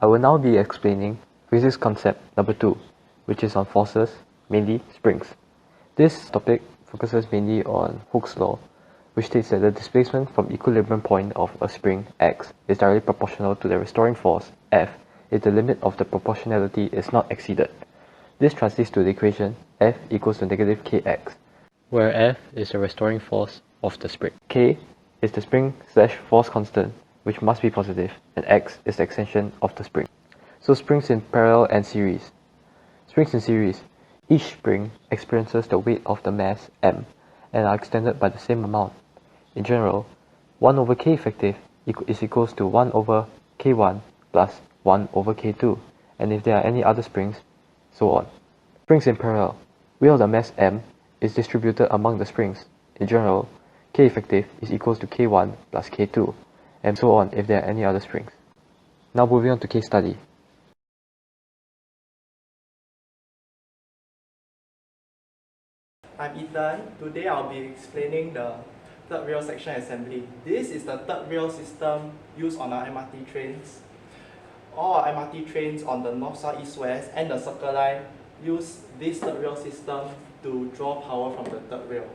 I will now be explaining physics concept number 2, which is on forces, mainly springs. This topic focuses mainly on Hooke's law, which states that the displacement from equilibrium point of a spring x is directly proportional to the restoring force F if the limit of the proportionality is not exceeded. This translates to the equation F equals to negative kx, where F is the restoring force of the spring. K is the spring/force constant, which must be positive, and x is the extension of the spring. So springs in parallel and series. Springs in series. Each spring experiences the weight of the mass m and are extended by the same amount. In general, 1 over k effective is equals to 1 over k1 plus 1 over k2, and if there are any other springs, so on. Springs in parallel. Weight of the mass m is distributed among the springs. In general, k effective is equals to k1 plus k2, and so on if there are any other springs. Now moving on to case study. I'm Ethan. Today I'll be explaining the third rail section assembly. This is the third rail system used on our MRT trains. All our MRT trains on the north, south, east, west and the circle line use this third rail system to draw power from the third rail.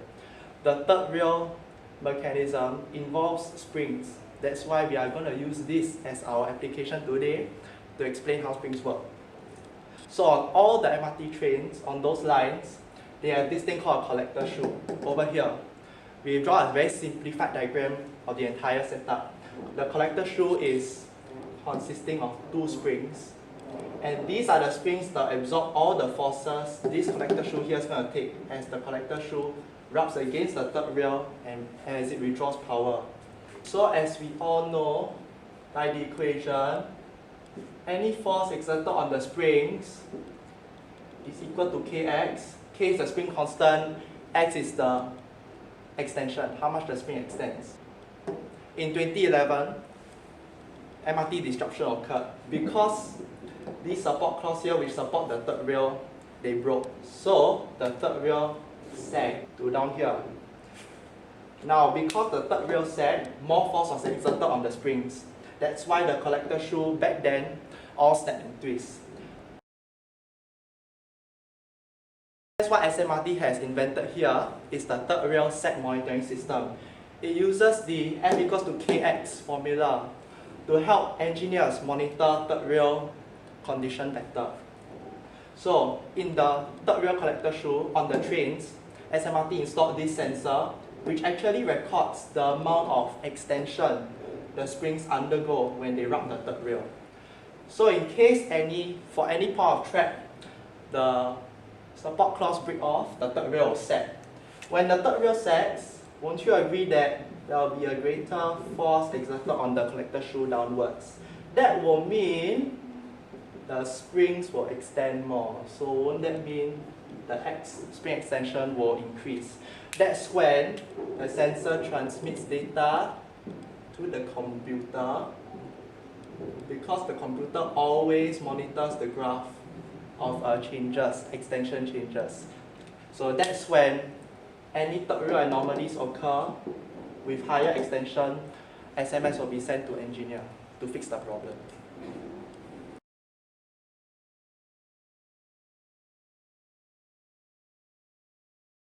The third rail mechanism involves springs. That's why we are going to use this as our application today to explain how springs work. So on all the MRT trains, on those lines, they have this thing called a collector shoe. Over here, we draw a very simplified diagram of the entire setup. The collector shoe is consisting of 2 springs. And these are the springs that absorb all the forces this collector shoe here is going to take as the collector shoe rubs against the third rail and as it withdraws power. So as we all know, by the equation, any force exerted on the springs is equal to kx. K is the spring constant, x is the extension, how much the spring extends. In 2011, MRT disruption occurred because these support cloths here which support the third rail, they broke. So the third rail sagged to down here. Now because the third rail sagged, more force was exerted on the springs. That's why the collector shoe back then all snap and twist. That's what SMRT has invented here is the third rail sag monitoring system. It uses the F equals to kx formula to help engineers monitor third rail condition better. So in the third rail collector shoe on the trains, SMRT installed this sensor which actually records the amount of extension the springs undergo when they rub the third rail. So in case for any point of track, the support cloths break off, the third rail will sag. When the third rail sags, won't you agree that there will be a greater force exerted on the collector shoe downwards? That will mean the springs will extend more. So won't that mean the spring extension will increase? That's when the sensor transmits data to the computer, because the computer always monitors the graph of extension changes. So that's when any third rail anomalies occur with higher extension, SMS will be sent to engineer to fix the problem.